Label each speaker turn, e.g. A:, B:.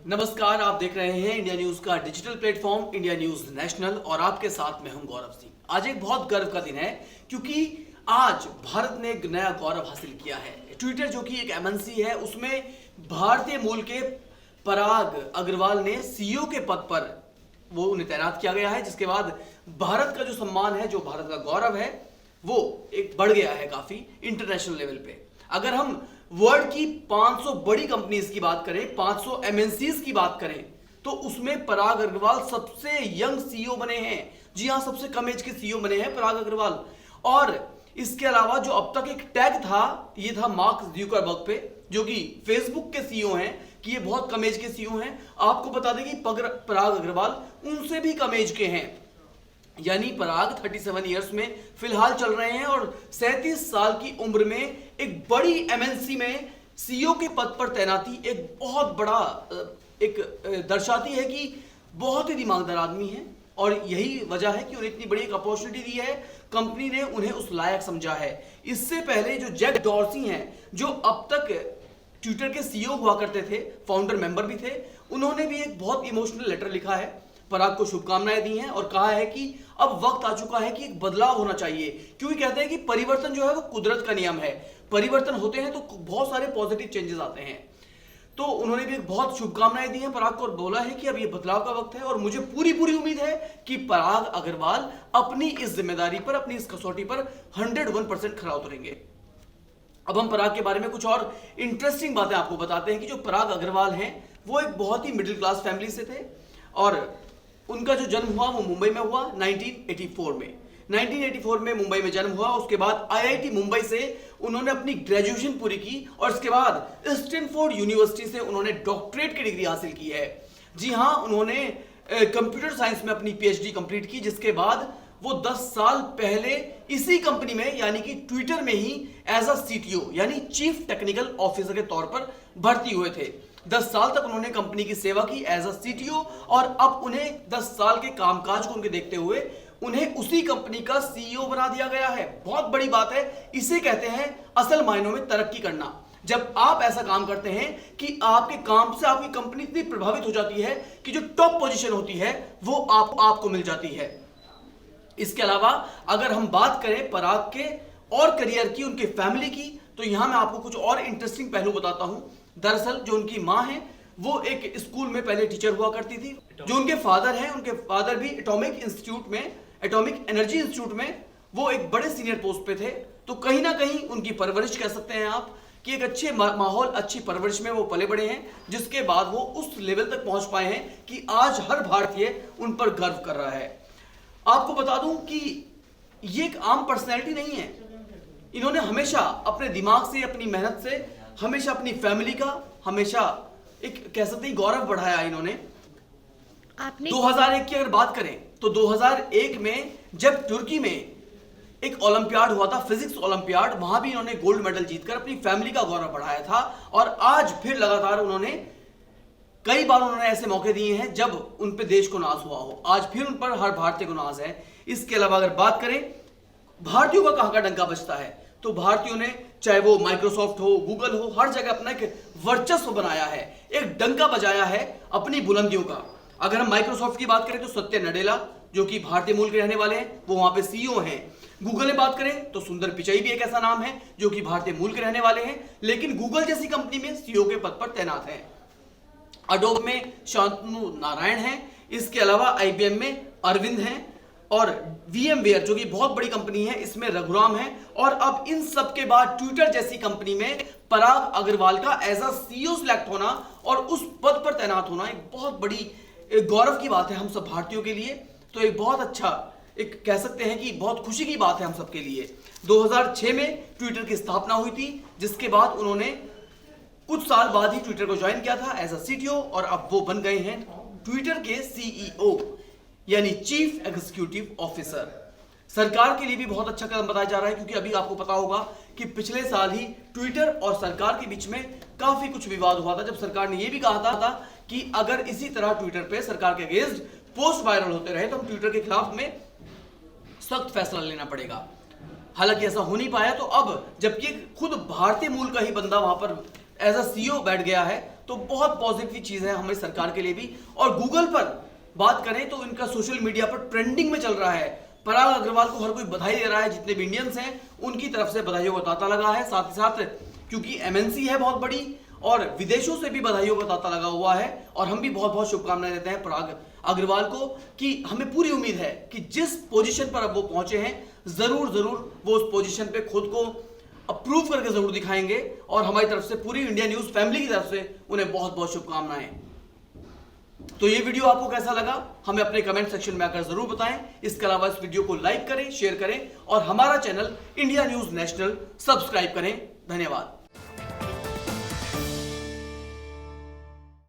A: नमस्कार, आप देख रहे हैं इंडिया न्यूज का digital platform India news national और आपके साथ मैं हूं गौरव सिंह। आज एक बहुत गर्व का दिन है क्योंकि आज भारत ने एक नया गौरव हासिल किया है। ट्विटर जो कि एक एमएनसी है, उसमें भारतीय मूल के पराग अग्रवाल ने सीईओ के पद पर वो उन्हें तैनात किया गया है, जिसके बाद भारत का जो सम्मान है, जो भारत का गौरव है, वो एक बढ़ गया है काफी इंटरनेशनल लेवल पे। अगर हम वर्ल्ड की 500 बड़ी कंपनीज की बात करें, 500 एमएनसीज की बात करें, तो उसमें पराग अग्रवाल सबसे यंग सीईओ बने हैं। जी हां, सबसे कम एज के सीईओ बने हैं पराग अग्रवाल। और इसके अलावा जो अब तक एक टैग था, ये था मार्क ज़ुकरबर्ग पे, जो कि फेसबुक के सीईओ हैं, कि ये बहुत कम एज के सीईओ हैं। आपको बता दें कि पराग अग्रवाल उनसे भी कम एज के हैं, यानी पराग 37 इयर्स में फिलहाल चल रहे हैं और 37 साल की उम्र में एक बड़ी एमएनसी में सीईओ के पद पर तैनाती एक बहुत बड़ा दर्शाती है कि बहुत ही दिमागदार आदमी है। और यही वजह है कि उन्हें इतनी बड़ी एक अपॉर्चुनिटी दी है, कंपनी ने उन्हें उस लायक समझा है। इससे पहले जो जैक डॉर्सी हैं, जो अब तक ट्विटर के सीईओ हुआ करते थे, फाउंडर मेंबर भी थे, उन्होंने भी एक बहुत इमोशनल लेटर लिखा है, पराग को शुभकामनाएं दी हैं और कहा है कि अब वक्त आ चुका है कि एक बदलाव होना चाहिए, क्योंकि कहते हैं कि परिवर्तन जो है वो कुदरत का नियम है। परिवर्तन होते हैं तो बहुत सारे पॉजिटिव चेंजेस आते हैं। तो उन्होंने भी एक बहुत शुभकामनाएं दी हैं पराग को और बोला है कि अब ये बदलाव का वक्त है और मुझे पूरी उम्मीद है कि पराग अग्रवाल अपनी इस जिम्मेदारी पर, अपनी इस कसौटी पर 101% खरा उतरेंगे। अब हम पराग के बारे में कुछ और इंटरेस्टिंग बातें आपको बताते हैं कि जो पराग अग्रवाल हैं, वो एक बहुत ही मिडिल क्लास फैमिली से थे और उनका जो जन्म हुआ वो मुंबई में हुआ 1984 में। 1984 में मुंबई में जन्म हुआ। उसके बाद आईआईटी मुंबई से उन्होंने अपनी ग्रेजुएशन पूरी की और उसके बाद स्टैनफोर्ड यूनिवर्सिटी से उन्होंने डॉक्टरेट की डिग्री हासिल की है। जी हां, उन्होंने कंप्यूटर साइंस में अपनी पीएचडी कंप्लीट की, जिसके बाद वो 10 साल पहले इसी कंपनी में यानी कि ट्विटर में ही एज अ सीटीओ यानी चीफ टेक्निकल ऑफिसर के तौर पर भर्ती हुए थे। 10 साल तक उन्होंने कंपनी की सेवा की एज अ सीटीओ और अब उन्हें 10 साल के कामकाज को उनके देखते हुए उन्हें उसी कंपनी का सीईओ बना दिया गया है। बहुत बड़ी बात है, इसे कहते हैं असल मायनों में तरक्की करना। जब आप ऐसा काम करते हैं कि आपके काम से आपकी कंपनी इतनी प्रभावित हो जाती है कि जो टॉप पोजीशन होती है वो आपको मिल जाती है। इसके अलावा अगर हम बात करें पराग के और करियर की, उनके फैमिली की, तो यहां मैं आपको कुछ और इंटरेस्टिंग पहलू बताता हूं। दरअसल जो उनकी मां है वो एक स्कूल में पहले टीचर हुआ करती थी। जो उनके फादर हैं, उनके फादर भी एटॉमिक एनर्जी इंस्टीट्यूट में वो एक बड़े सीनियर पोस्ट पे थे। तो कहीं ना कहीं उनकी परवरिश कह सकते हैं आप कि एक अच्छे माहौल, अच्छी परवरिश में वो पले बड़े हैं, जिसके बाद वो उस लेवल तक पहुंच पाए हैं कि आज हर भारतीय उन पर गर्व कर रहा है। आपको बता दूं कि ये एक आम पर्सनैलिटी नहीं है। इन्होंने हमेशा अपने दिमाग से, अपनी मेहनत से, हमेशा अपनी फैमिली का हमेशा एक कह सकते हैं गौरव बढ़ाया इन्होंने। 2001 की अगर बात करें तो 2001 में जब तुर्की में एक ओलंपियाड हुआ था, फिजिक्स ओलंपियाड, वहां भी इन्होंने गोल्ड मेडल जीतकर अपनी फैमिली का गौरव बढ़ाया था। और आज फिर लगातार कई बार उन्होंने ऐसे मौके दिए हैं जब उन पे देश को नाज हुआ हो। आज फिर उन पर हर भारतीय को नाज है। इसके अलावा अगर बात करें भारतीयों का कहां का डंका बजता है, तो भारतीयों ने, चाहे वो माइक्रोसॉफ्ट हो, गूगल हो, हर जगह अपना एक वर्चस्व बनाया है, एक डंका बजाया है अपनी बुलंदियों का। अगर हम माइक्रोसॉफ्ट की बात करें तो सत्य नडेला, जो कि भारतीय मूल के रहने वाले हैं, वो वहां पे सीईओ हैं। गूगल में बात करें तो सुंदर पिचाई भी एक ऐसा नाम है जो कि भारतीय मूल के रहने वाले हैं, लेकिन गूगल जैसी कंपनी में सीईओ के पद पर तैनात हैं। अडोब में शांतनु नारायण हैं। इसके अलावा आईबीएम में अरविंद हैं और VMware जो कि बहुत बड़ी कंपनी है, इसमें रघुराम है। और अब इन सब के बाद ट्विटर जैसी कंपनी में पराग अग्रवाल का एज अ सीईओ सिलेक्ट होना और उस पद पर तैनात होना एक बहुत बड़ी गौरव की बात है हम सब भारतीयों के लिए। तो एक बहुत अच्छा, एक कह सकते हैं कि बहुत खुशी की बात है हम सब के लिए। 2006 में ट्विटर की स्थापना हुई थी, जिसके बाद उन्होंने कुछ साल बाद ही ट्विटर को ज्वाइन किया था एज अ सीटीओ और अब वो बन गए हैं ट्विटर के सीईओ यानी चीफ एग्जीक्यूटिव ऑफिसर। सरकार के लिए भी बहुत अच्छा कदम बताया जा रहा है, क्योंकि अभी आपको पता होगा कि पिछले साल ही ट्विटर और सरकार के बीच में काफी कुछ विवाद हुआ था, जब सरकार ने यह भी कहा था कि अगर इसी तरह ट्विटर पे सरकार के अगेंस्ट पोस्ट वायरल होते रहे तो हम ट्विटर के खिलाफ में सख्त फैसला लेना पड़ेगा। हालांकि ऐसा हो नहीं पाया। तो अब जबकि खुद भारतीय मूल का ही बंदा वहां पर एज अ सीईओ बैठ गया है, तो बहुत पॉजिटिव चीज है हमारी सरकार के लिए भी। और गूगल पर बात करें तो इनका सोशल मीडिया पर ट्रेंडिंग में चल रहा है। पराग अग्रवाल को हर कोई बधाई दे रहा है, जितने भी इंडियंस हैं उनकी तरफ से बधाइयों का तांता लगा है। साथ ही साथ क्योंकि एमएनसी है बहुत बड़ी और विदेशों से भी बधाइयों का तांता लगा हुआ है, और हम भी बहुत बहुत शुभकामनाएं देते हैं पराग अग्रवाल को कि हमें पूरी उम्मीद है कि जिस पोजीशन पर अब वो पहुंचे हैं जरूर जरूर वो उस पोजीशन पे खुद को अप्रूव करके जरूर दिखाएंगे। और हमारी तरफ से, पूरी इंडिया न्यूज फैमिली की तरफ से उन्हें बहुत बहुत शुभकामनाएं। तो ये वीडियो आपको कैसा लगा हमें अपने कमेंट सेक्शन में आकर जरूर बताएं। इसके अलावा इस वीडियो को लाइक करें, शेयर करें और हमारा channel India news national subscribe करें। धन्यवाद।